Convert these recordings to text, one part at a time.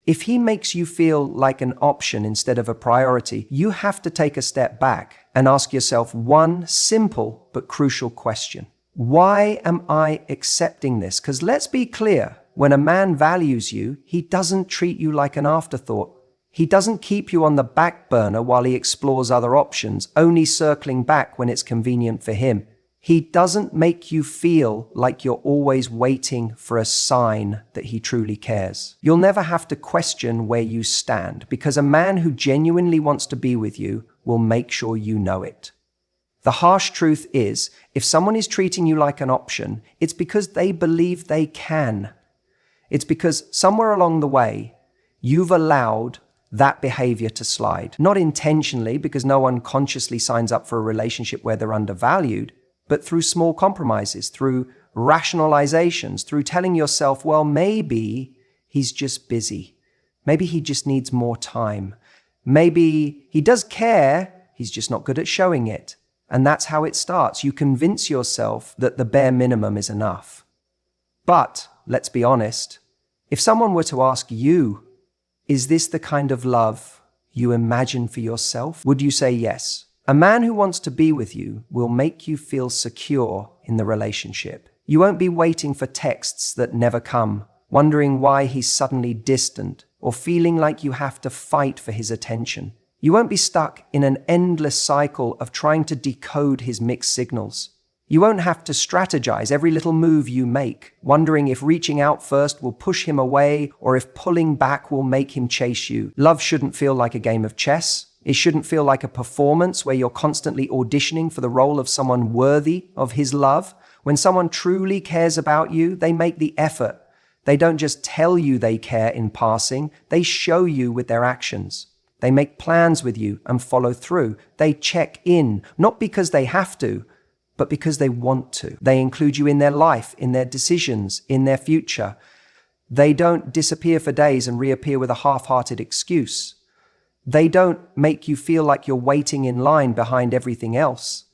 If he makes you feel like an option instead of a priority, you have to take a step back and ask yourself one simple but crucial question. Why am I accepting this? Because let's be clear, when a man values you, he doesn't treat you like an afterthought. He doesn't keep you on the back burner while he explores other options, only circling back when it's convenient for him. He doesn't make you feel like you're always waiting for a sign that he truly cares. You'll never have to question where you stand, because a man who genuinely wants to be with you will make sure you know it. The harsh truth is, if someone is treating you like an option, it's because they believe they can. It's because somewhere along the way, you've allowed that behavior to slide. Not intentionally, because no one consciously signs up for a relationship where they're undervalued, but through small compromises, through rationalizations, through telling yourself, well, maybe he's just busy. Maybe he just needs more time. Maybe he does care, he's just not good at showing it. And that's how it starts. You convince yourself that the bare minimum is enough. But, let's be honest, if someone were to ask you, is this the kind of love you imagine for yourself? Would you say yes? A man who wants to be with you will make you feel secure in the relationship. You won't be waiting for texts that never come, wondering why he's suddenly distant, or feeling like you have to fight for his attention. You won't be stuck in an endless cycle of trying to decode his mixed signals. You won't have to strategize every little move you make, wondering if reaching out first will push him away or if pulling back will make him chase you. Love shouldn't feel like a game of chess. It shouldn't feel like a performance where you're constantly auditioning for the role of someone worthy of his love. When someone truly cares about you, they make the effort. They don't just tell you they care in passing, they show you with their actions. They make plans with you and follow through. They check in, not because they have to, but because they want to. They include you in their life, in their decisions, in their future. They don't disappear for days and reappear with a half-hearted excuse. They don't make you feel like you're waiting in line behind everything else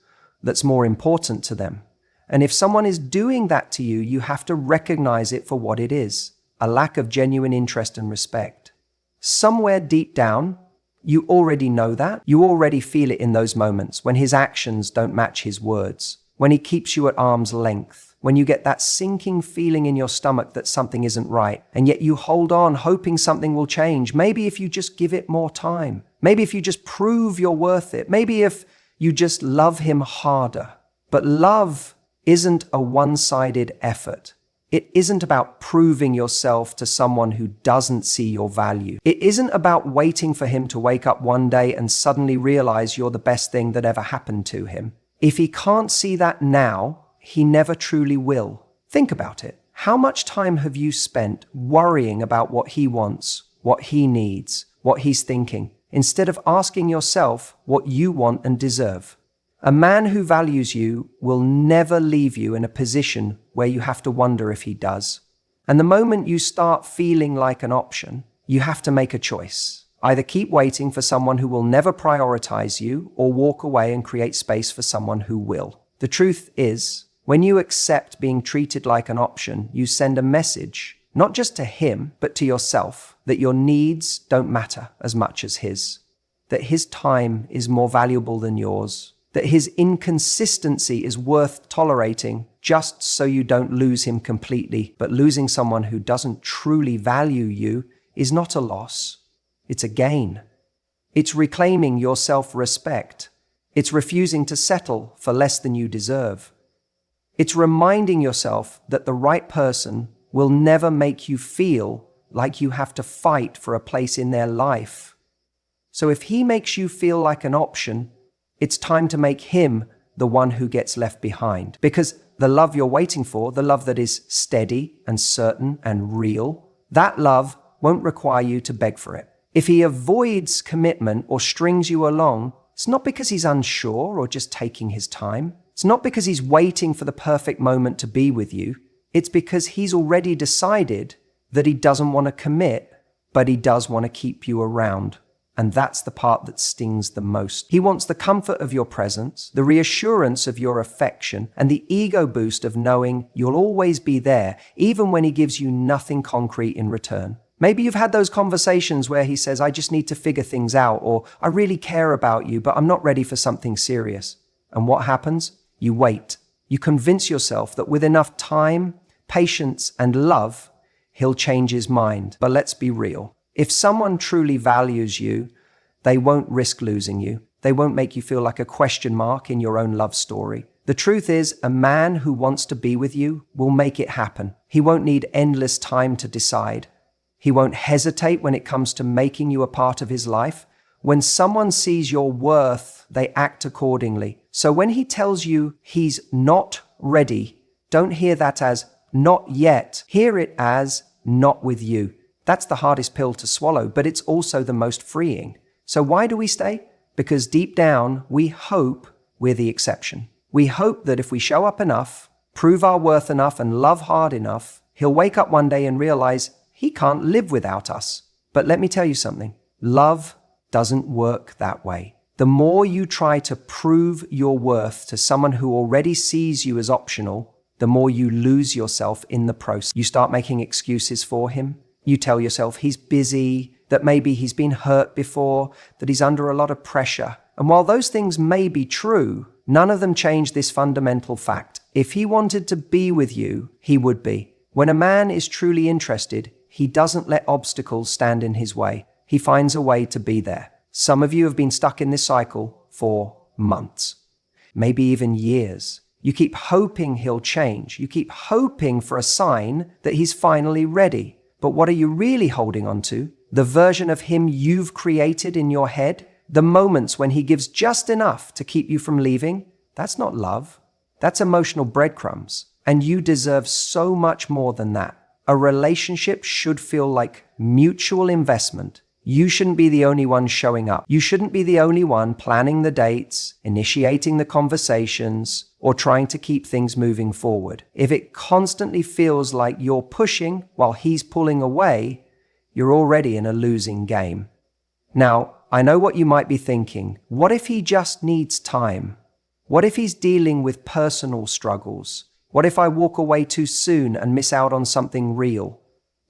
that's more important to them. And if someone is doing that to you, you have to recognize it for what it is, a lack of genuine interest and respect. Somewhere deep down, you already know that. You already feel it in those moments when his actions don't match his words, when he keeps you at arm's length, when you get that sinking feeling in your stomach that something isn't right, and yet you hold on hoping something will change. Maybe if you just give it more time. Maybe if you just prove you're worth it. Maybe if you just love him harder. But love isn't a one-sided effort. It isn't about proving yourself to someone who doesn't see your value. It isn't about waiting for him to wake up one day and suddenly realize you're the best thing that ever happened to him. If he can't see that now, he never truly will. Think about it. How much time have you spent worrying about what he wants, what he needs, what he's thinking, instead of asking yourself what you want and deserve? A man who values you will never leave you in a position where you have to wonder if he does. And the moment you start feeling like an option, you have to make a choice. Either keep waiting for someone who will never prioritize you, or walk away and create space for someone who will. The truth is, when you accept being treated like an option, you send a message, not just to him, but to yourself, that your needs don't matter as much as his, that his time is more valuable than yours, that his inconsistency is worth tolerating just so you don't lose him completely. But losing someone who doesn't truly value you is not a loss, it's a gain. It's reclaiming your self-respect. It's refusing to settle for less than you deserve. It's reminding yourself that the right person will never make you feel like you have to fight for a place in their life. So if he makes you feel like an option, it's time to make him the one who gets left behind. Because the love you're waiting for, the love that is steady and certain and real, that love won't require you to beg for it. If he avoids commitment or strings you along, it's not because he's unsure or just taking his time. It's not because he's waiting for the perfect moment to be with you. It's because he's already decided that he doesn't want to commit, but he does want to keep you around. And that's the part that stings the most. He wants the comfort of your presence, the reassurance of your affection, and the ego boost of knowing you'll always be there, even when he gives you nothing concrete in return. Maybe you've had those conversations where he says, I just need to figure things out, or I really care about you, but I'm not ready for something serious. And what happens? You wait. You convince yourself that with enough time, patience, and love, he'll change his mind. But let's be real. If someone truly values you, they won't risk losing you. They won't make you feel like a question mark in your own love story. The truth is, a man who wants to be with you will make it happen. He won't need endless time to decide. He won't hesitate when it comes to making you a part of his life. When someone sees your worth, they act accordingly. So when he tells you he's not ready, don't hear that as not yet. Hear it as not with you. That's the hardest pill to swallow, but it's also the most freeing. So why do we stay? Because deep down, we hope we're the exception. We hope that if we show up enough, prove our worth enough, and love hard enough, he'll wake up one day and realize he can't live without us. But let me tell you something. Love doesn't work that way. The more you try to prove your worth to someone who already sees you as optional, the more you lose yourself in the process. You start making excuses for him. You tell yourself he's busy, that maybe he's been hurt before, that he's under a lot of pressure. And while those things may be true, none of them change this fundamental fact. If he wanted to be with you, he would be. When a man is truly interested, he doesn't let obstacles stand in his way. He finds a way to be there. Some of you have been stuck in this cycle for months, maybe even years. You keep hoping he'll change. You keep hoping for a sign that he's finally ready. But what are you really holding on to? The version of him you've created in your head? The moments when he gives just enough to keep you from leaving? That's not love. That's emotional breadcrumbs. And you deserve so much more than that. A relationship should feel like mutual investment. You shouldn't be the only one showing up. You shouldn't be the only one planning the dates, initiating the conversations, or trying to keep things moving forward. If it constantly feels like you're pushing while he's pulling away, you're already in a losing game. Now, I know what you might be thinking. What if he just needs time? What if he's dealing with personal struggles? What if I walk away too soon and miss out on something real?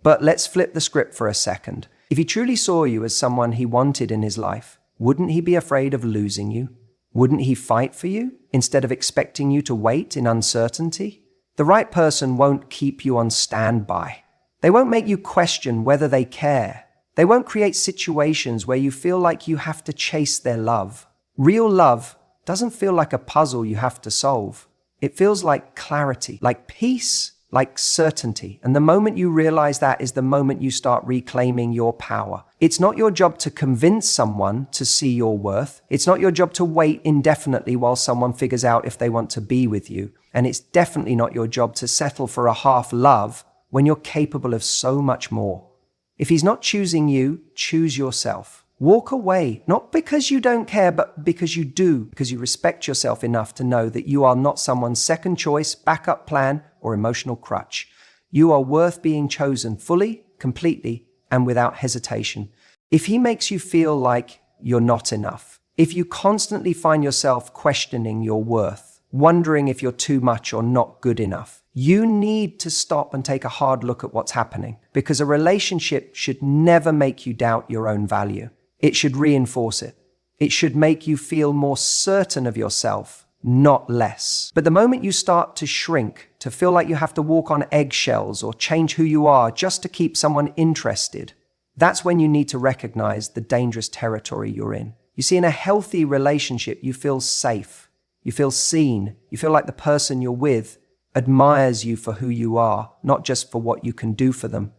But let's flip the script for a second. If he truly saw you as someone he wanted in his life, wouldn't he be afraid of losing you? Wouldn't he fight for you instead of expecting you to wait in uncertainty? The right person won't keep you on standby. They won't make you question whether they care. They won't create situations where you feel like you have to chase their love. Real love doesn't feel like a puzzle you have to solve. It feels like clarity, like peace, like certainty. And the moment you realize that is the moment you start reclaiming your power. It's not your job to convince someone to see your worth. It's not your job to wait indefinitely while someone figures out if they want to be with you. And it's definitely not your job to settle for a half love when you're capable of so much more. If he's not choosing you, choose yourself. Walk away, not because you don't care, but because you do, because you respect yourself enough to know that you are not someone's second choice, backup plan, or emotional crutch. You are worth being chosen fully, completely, and without hesitation. If he makes you feel like you're not enough, if you constantly find yourself questioning your worth, wondering if you're too much or not good enough, you need to stop and take a hard look at what's happening, because a relationship should never make you doubt your own value. It should reinforce it. It should make you feel more certain of yourself, not less. But the moment you start to shrink, to feel like you have to walk on eggshells or change who you are just to keep someone interested, that's when you need to recognize the dangerous territory you're in. You see, in a healthy relationship, you feel safe. You feel seen. You feel like the person you're with admires you for who you are, not just for what you can do for them.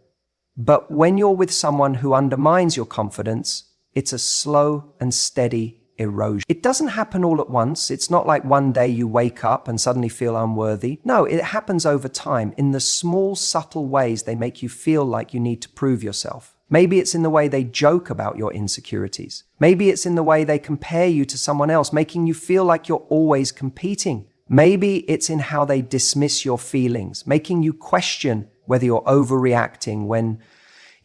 But when you're with someone who undermines your confidence, it's a slow and steady erosion. It doesn't happen all at once. It's not like one day you wake up and suddenly feel unworthy. No, it happens over time in the small, subtle ways they make you feel like you need to prove yourself. Maybe it's in the way they joke about your insecurities. Maybe it's in the way they compare you to someone else, making you feel like you're always competing. Maybe it's in how they dismiss your feelings, making you question whether you're overreacting when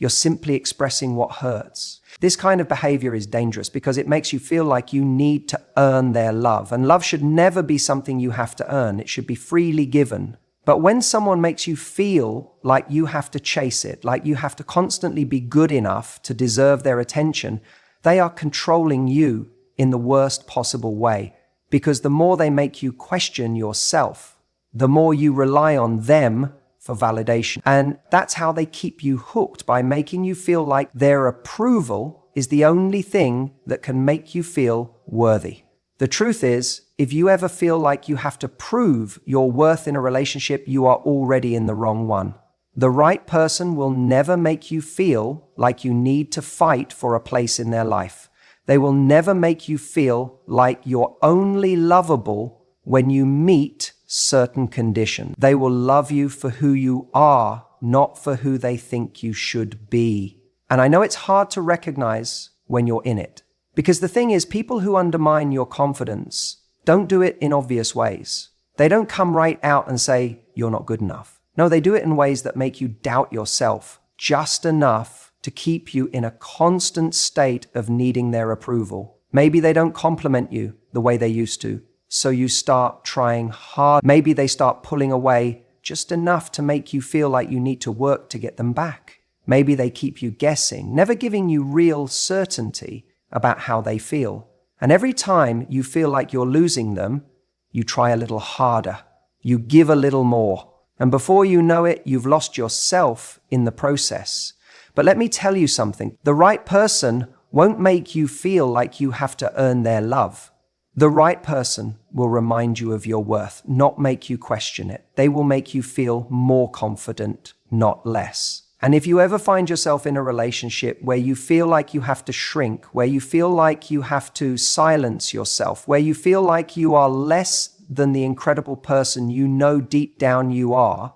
you're simply expressing what hurts. This kind of behavior is dangerous because it makes you feel like you need to earn their love. And love should never be something you have to earn. It should be freely given. But when someone makes you feel like you have to chase it, like you have to constantly be good enough to deserve their attention, they are controlling you in the worst possible way. Because the more they make you question yourself, the more you rely on them for validation. And that's how they keep you hooked, by making you feel like their approval is the only thing that can make you feel worthy. The truth is, if you ever feel like you have to prove your worth in a relationship, you are already in the wrong one. The right person will never make you feel like you need to fight for a place in their life. They will never make you feel like you're only lovable when you meet certain conditions. They will love you for who you are, not for who they think you should be. And I know it's hard to recognize when you're in it. Because the thing is, people who undermine your confidence don't do it in obvious ways. They don't come right out and say, you're not good enough. No, they do it in ways that make you doubt yourself just enough to keep you in a constant state of needing their approval. Maybe they don't compliment you the way they used to, so you start trying hard. Maybe they start pulling away just enough to make you feel like you need to work to get them back. Maybe they keep you guessing, never giving you real certainty about how they feel. And every time you feel like you're losing them, you try a little harder. You give a little more. And before you know it, you've lost yourself in the process. But let me tell you something. The right person won't make you feel like you have to earn their love. The right person will remind you of your worth, not make you question it. They will make you feel more confident, not less. And if you ever find yourself in a relationship where you feel like you have to shrink, where you feel like you have to silence yourself, where you feel like you are less than the incredible person you know deep down you are,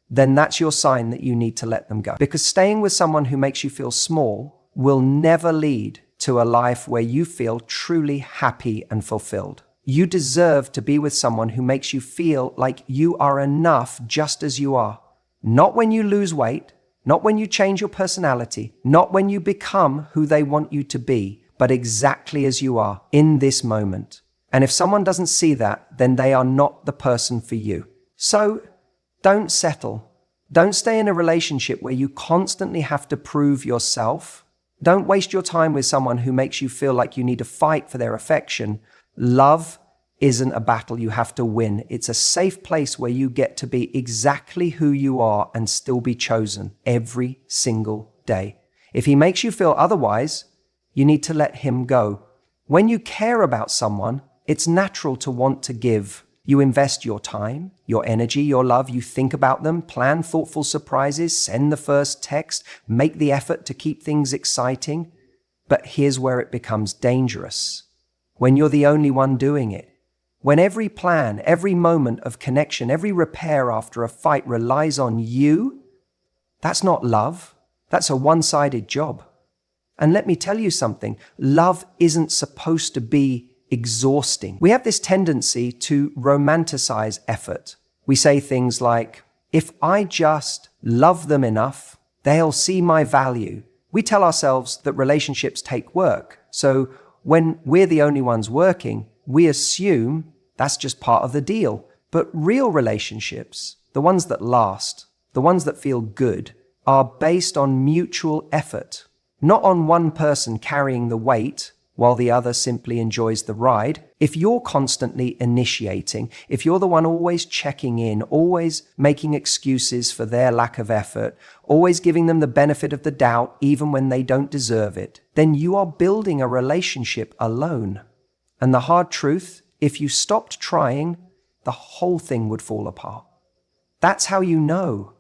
then that's your sign that you need to let them go. Because staying with someone who makes you feel small will never lead to a life where you feel truly happy and fulfilled. You deserve to be with someone who makes you feel like you are enough just as you are. Not when you lose weight, not when you change your personality, not when you become who they want you to be, but exactly as you are in this moment. And if someone doesn't see that, then they are not the person for you. So don't settle. Don't stay in a relationship where you constantly have to prove yourself. Don't waste your time with someone who makes you feel like you need to fight for their affection. Love isn't a battle you have to win. It's a safe place where you get to be exactly who you are and still be chosen every single day. If he makes you feel otherwise, you need to let him go. When you care about someone, it's natural to want to give. You invest your time, your energy, your love. You think about them, plan thoughtful surprises, send the first text, make the effort to keep things exciting. But here's where it becomes dangerous. When you're the only one doing it. When every plan, every moment of connection, every repair after a fight relies on you, that's not love. That's a one-sided job. And let me tell you something, love isn't supposed to be exhausting. We have this tendency to romanticize effort. We say things like, if I just love them enough, they'll see my value. We tell ourselves that relationships take work. So when we're the only ones working, we assume that's just part of the deal. But real relationships, the ones that last, the ones that feel good, are based on mutual effort, not on one person carrying the weight while the other simply enjoys the ride. If you're constantly initiating, if you're the one always checking in, always making excuses for their lack of effort, always giving them the benefit of the doubt even when they don't deserve it, then you are building a relationship alone. And the hard truth, if you stopped trying, the whole thing would fall apart. That's how you know.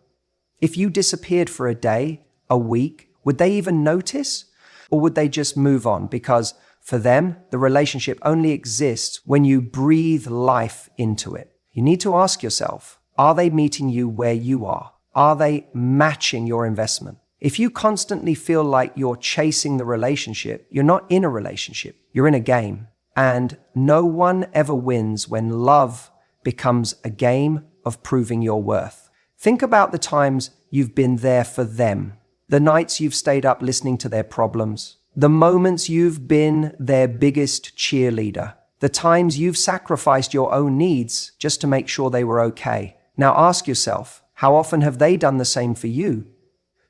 If you disappeared for a day, a week, would they even notice? Or would they just move on? Because for them, the relationship only exists when you breathe life into it. You need to ask yourself, are they meeting you where you are? Are they matching your investment? If you constantly feel like you're chasing the relationship, you're not in a relationship, you're in a game. And no one ever wins when love becomes a game of proving your worth. Think about the times you've been there for them, the nights you've stayed up listening to their problems, the moments you've been their biggest cheerleader, the times you've sacrificed your own needs just to make sure they were okay. Now ask yourself, how often have they done the same for you?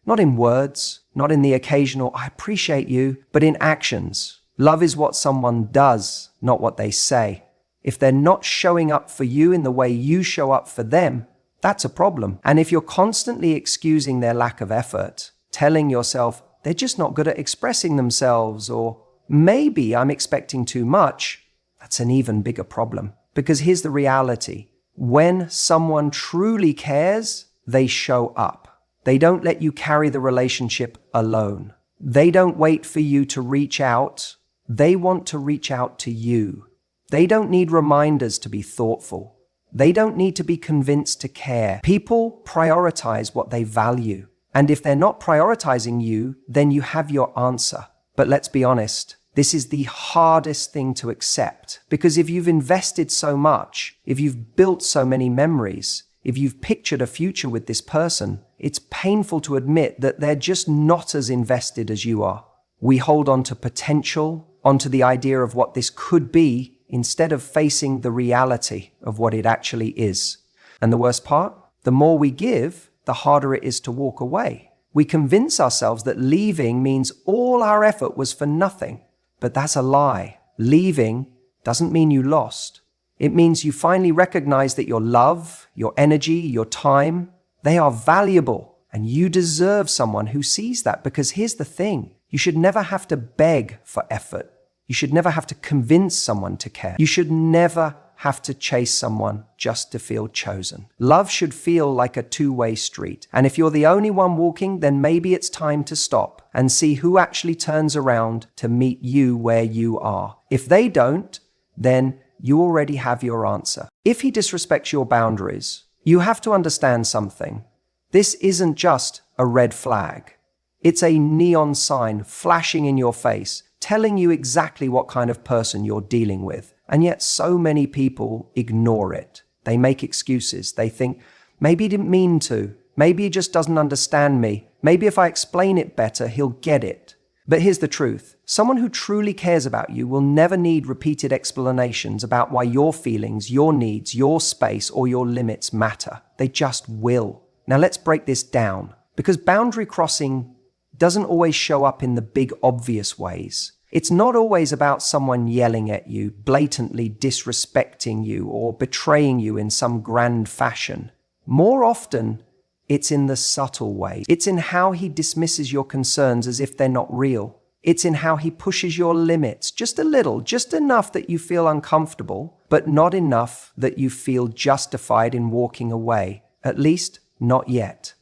Not in words, not in the occasional, I appreciate you, but in actions. Love is what someone does, not what they say. If they're not showing up for you in the way you show up for them, that's a problem. And if you're constantly excusing their lack of effort, telling yourself they're just not good at expressing themselves, or maybe I'm expecting too much, that's an even bigger problem. Because here's the reality. When someone truly cares, they show up. They don't let you carry the relationship alone. They don't wait for you to reach out. They want to reach out to you. They don't need reminders to be thoughtful. They don't need to be convinced to care. People prioritize what they value. And if they're not prioritizing you, then you have your answer. But let's be honest, this is the hardest thing to accept. Because if you've invested so much, if you've built so many memories, if you've pictured a future with this person, it's painful to admit that they're just not as invested as you are. We hold on to potential, onto the idea of what this could be, instead of facing the reality of what it actually is. And the worst part, the more we give, the harder it is to walk away. We convince ourselves that leaving means all our effort was for nothing. But that's a lie. Leaving doesn't mean you lost. It means you finally recognize that your love, your energy, your time, they are valuable. And you deserve someone who sees that, because here's the thing. You should never have to beg for effort. You should never have to convince someone to care. You should never have to chase someone just to feel chosen. Love should feel like a two-way street. And if you're the only one walking, then maybe it's time to stop and see who actually turns around to meet you where you are. If they don't, then you already have your answer. If he disrespects your boundaries, you have to understand something. This isn't just a red flag. It's a neon sign flashing in your face, telling you exactly what kind of person you're dealing with. And yet so many people ignore it. They make excuses. They think, maybe he didn't mean to. Maybe he just doesn't understand me. Maybe if I explain it better, he'll get it. But here's the truth. Someone who truly cares about you will never need repeated explanations about why your feelings, your needs, your space, or your limits matter. They just will. Now let's break this down, because boundary crossing doesn't always show up in the big obvious ways. It's not always about someone yelling at you, blatantly disrespecting you, or betraying you in some grand fashion. More often, it's in the subtle ways. It's in how he dismisses your concerns as if they're not real. It's in how he pushes your limits just a little, just enough that you feel uncomfortable, but not enough that you feel justified in walking away. At least, not yet.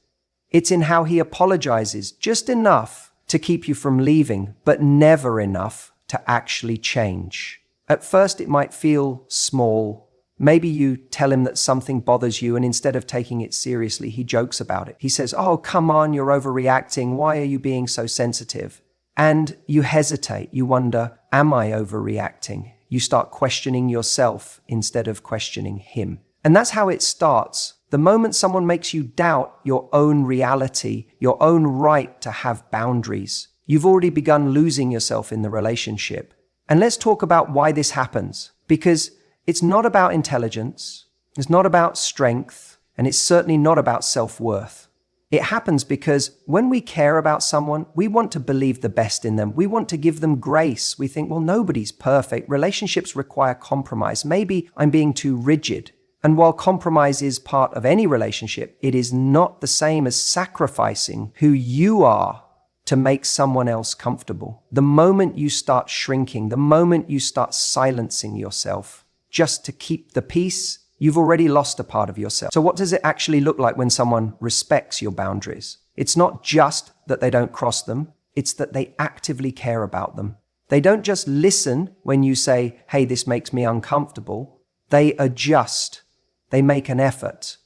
It's in how he apologizes just enough to keep you from leaving, but never enough to actually change. At first, it might feel small. Maybe you tell him that something bothers you, and instead of taking it seriously, he jokes about it. He says, "Oh, come on, you're overreacting. Why are you being so sensitive?" And you hesitate. You wonder, am I overreacting? You start questioning yourself instead of questioning him. And that's how it starts. The moment someone makes you doubt your own reality, your own right to have boundaries, you've already begun losing yourself in the relationship. And let's talk about why this happens. Because it's not about intelligence, it's not about strength, and it's certainly not about self-worth. It happens because when we care about someone, we want to believe the best in them. We want to give them grace. We think, well, nobody's perfect. Relationships require compromise. Maybe I'm being too rigid. And while compromise is part of any relationship, it is not the same as sacrificing who you are to make someone else comfortable. The moment you start shrinking, the moment you start silencing yourself just to keep the peace, you've already lost a part of yourself. So what does it actually look like when someone respects your boundaries? It's not just that they don't cross them, it's that they actively care about them. They don't just listen when you say, "Hey, this makes me uncomfortable." They adjust. They make an effort.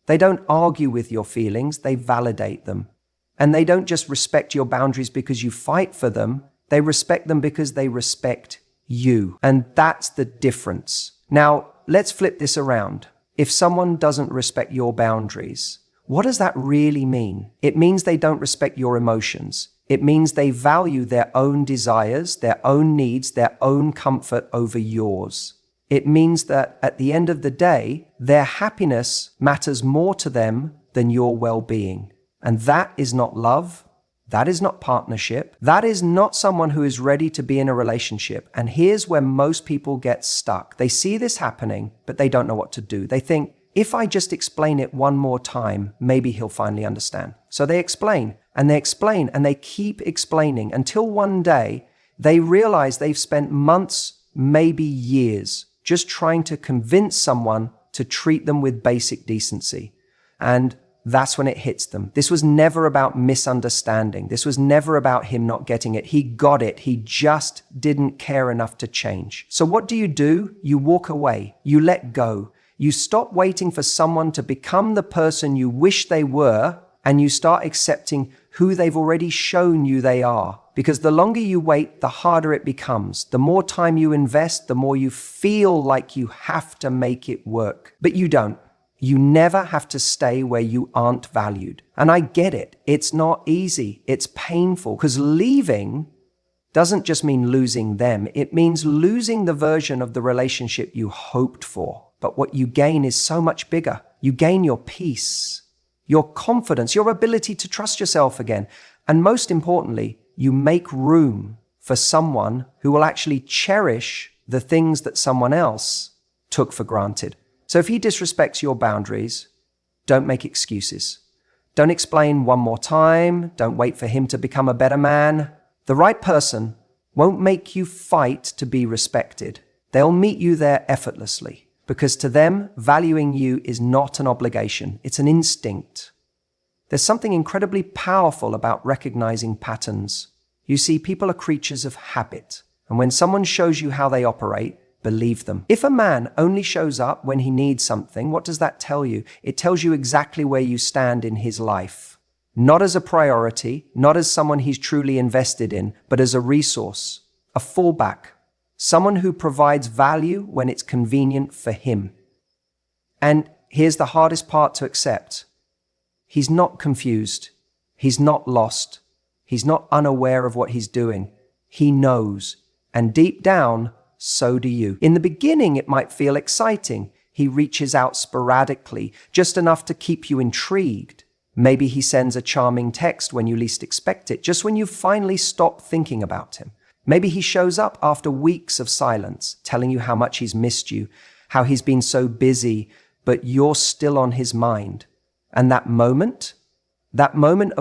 They don't argue with your feelings, they validate them. And they don't just respect your boundaries because you fight for them, they respect them because they respect you. And that's the difference. Now, let's flip this around. If someone doesn't respect your boundaries, what does that really mean? It means they don't respect your emotions. It means they value their own desires, their own needs, their own comfort over yours. It means that at the end of the day, their happiness matters more to them than your well-being. And that is not love. That is not partnership. That is not someone who is ready to be in a relationship. And here's where most people get stuck. They see this happening, but they don't know what to do. They think, if I just explain it one more time, maybe he'll finally understand. So they explain, and they keep explaining until one day they realize they've spent months, maybe years, just trying to convince someone to treat them with basic decency. And that's when it hits them. This was never about misunderstanding. This was never about him not getting it. He got it. He just didn't care enough to change. So what do? You walk away. You let go. You stop waiting for someone to become the person you wish they were, and you start accepting who they've already shown you they are. Because the longer you wait, the harder it becomes. The more time you invest, the more you feel like you have to make it work. But you don't. You never have to stay where you aren't valued. And I get it. It's not easy. It's painful, because leaving doesn't just mean losing them. It means losing the version of the relationship you hoped for. But what you gain is so much bigger. You gain your peace, your confidence, your ability to trust yourself again. And most importantly, you make room for someone who will actually cherish the things that someone else took for granted. So if he disrespects your boundaries, don't make excuses. Don't explain one more time. Don't wait for him to become a better man. The right person won't make you fight to be respected. They'll meet you there effortlessly, because to them, valuing you is not an obligation. It's an instinct. There's something incredibly powerful about recognizing patterns. You see, people are creatures of habit. And when someone shows you how they operate, believe them. If a man only shows up when he needs something, what does that tell you? It tells you exactly where you stand in his life. Not as a priority, not as someone he's truly invested in, but as a resource, a fallback, someone who provides value when it's convenient for him. And here's the hardest part to accept. He's not confused. He's not lost. He's not unaware of what he's doing. He knows. And deep down, so do you. In the beginning, it might feel exciting. He reaches out sporadically, just enough to keep you intrigued. Maybe he sends a charming text when you least expect it, just when you finally stop thinking about him. Maybe he shows up after weeks of silence, telling you how much he's missed you, how he's been so busy, but you're still on his mind. And that moment of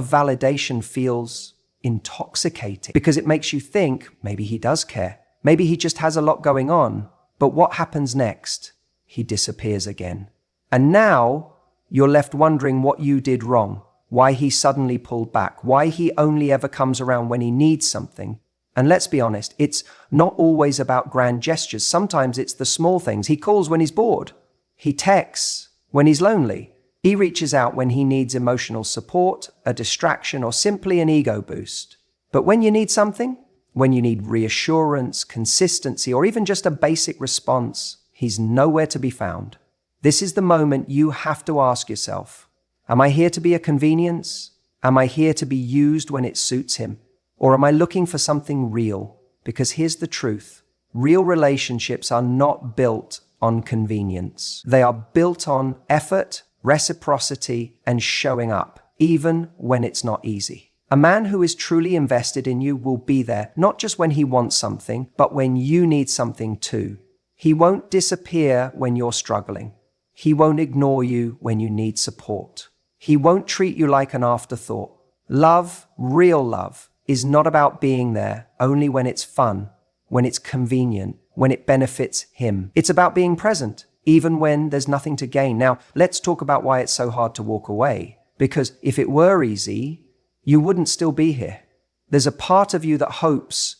validation feels intoxicating, because it makes you think maybe he does care. Maybe he just has a lot going on. But what happens next? He disappears again. And now you're left wondering what you did wrong, why he suddenly pulled back, why he only ever comes around when he needs something. And let's be honest, it's not always about grand gestures. Sometimes it's the small things. He calls when he's bored. He texts when he's lonely. He reaches out when he needs emotional support, a distraction, or simply an ego boost. But when you need something, when you need reassurance, consistency, or even just a basic response, he's nowhere to be found. This is the moment you have to ask yourself, am I here to be a convenience? Am I here to be used when it suits him? Or am I looking for something real? Because here's the truth. Real relationships are not built on convenience. They are built on effort, reciprocity, and showing up, even when it's not easy. A man who is truly invested in you will be there, not just when he wants something, but when you need something too. He won't disappear when you're struggling. He won't ignore you when you need support. He won't treat you like an afterthought. Love, real love, is not about being there only when it's fun, when it's convenient, when it benefits him. It's about being present, even when there's nothing to gain. Now, let's talk about why it's so hard to walk away. Because if it were easy, you wouldn't still be here. There's a part of you that hopes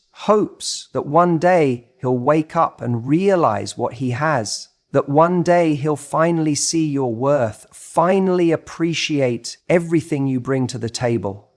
that one day he'll wake up and realize what he has, that one day he'll finally see your worth, finally appreciate everything you bring to the table.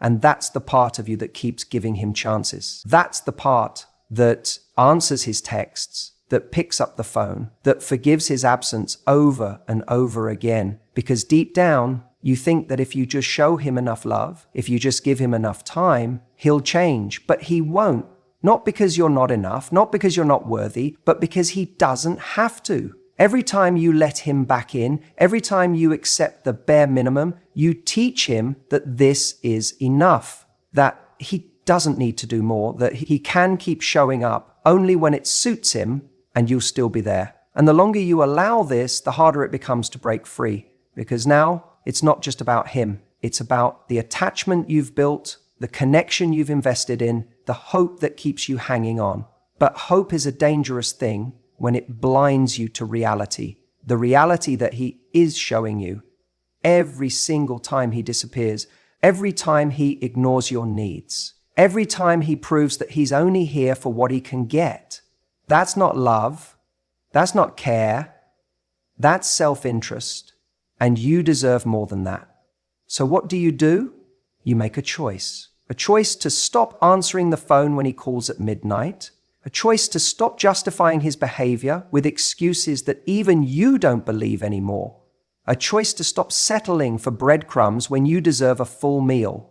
And that's the part of you that keeps giving him chances. That's the part that answers his texts, that picks up the phone, that forgives his absence over and over again. Because deep down, you think that if you just show him enough love, if you just give him enough time, he'll change. But he won't. Not because you're not enough, not because you're not worthy, but because he doesn't have to. Every time you let him back in, every time you accept the bare minimum, you teach him that this is enough, that he doesn't need to do more, that he can keep showing up only when it suits him, and you'll still be there. And the longer you allow this, the harder it becomes to break free, because now it's not just about him. It's about the attachment you've built, the connection you've invested in, the hope that keeps you hanging on. But hope is a dangerous thing when it blinds you to reality, the reality that he is showing you. Every single time he disappears, every time he ignores your needs, every time he proves that he's only here for what he can get. That's not love. That's not care. That's self-interest. And you deserve more than that. So what do? You make a choice to stop answering the phone when he calls at midnight, a choice to stop justifying his behavior with excuses that even you don't believe anymore, a choice to stop settling for breadcrumbs when you deserve a full meal.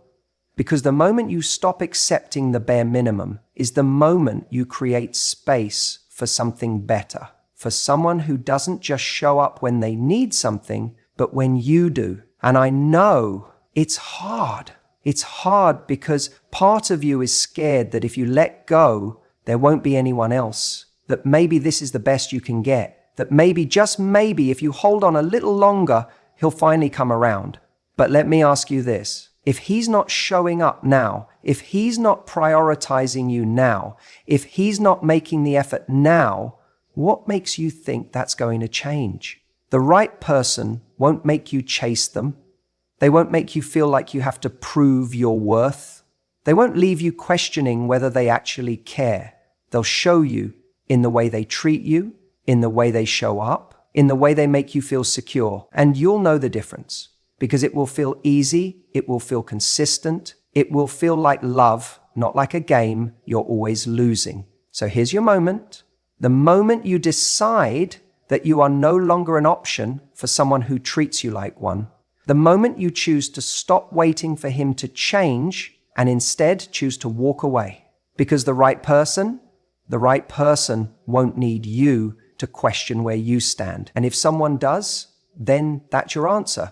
Because the moment you stop accepting the bare minimum is the moment you create space for something better, for someone who doesn't just show up when they need something, but when you do. And I know it's hard. It's hard because part of you is scared that if you let go, there won't be anyone else, that maybe this is the best you can get, that maybe, just maybe, if you hold on a little longer, he'll finally come around. But let me ask you this. If he's not showing up now, if he's not prioritizing you now, if he's not making the effort now, what makes you think that's going to change? The right person won't make you chase them. They won't make you feel like you have to prove your worth. They won't leave you questioning whether they actually care. They'll show you in the way they treat you, in the way they show up, in the way they make you feel secure. And you'll know the difference because it will feel easy, it will feel consistent, it will feel like love, not like a game you're always losing. So here's your moment. The moment you decide that you are no longer an option for someone who treats you like one, the moment you choose to stop waiting for him to change and instead choose to walk away. Because the right person won't need you to question where you stand. And if someone does, then that's your answer.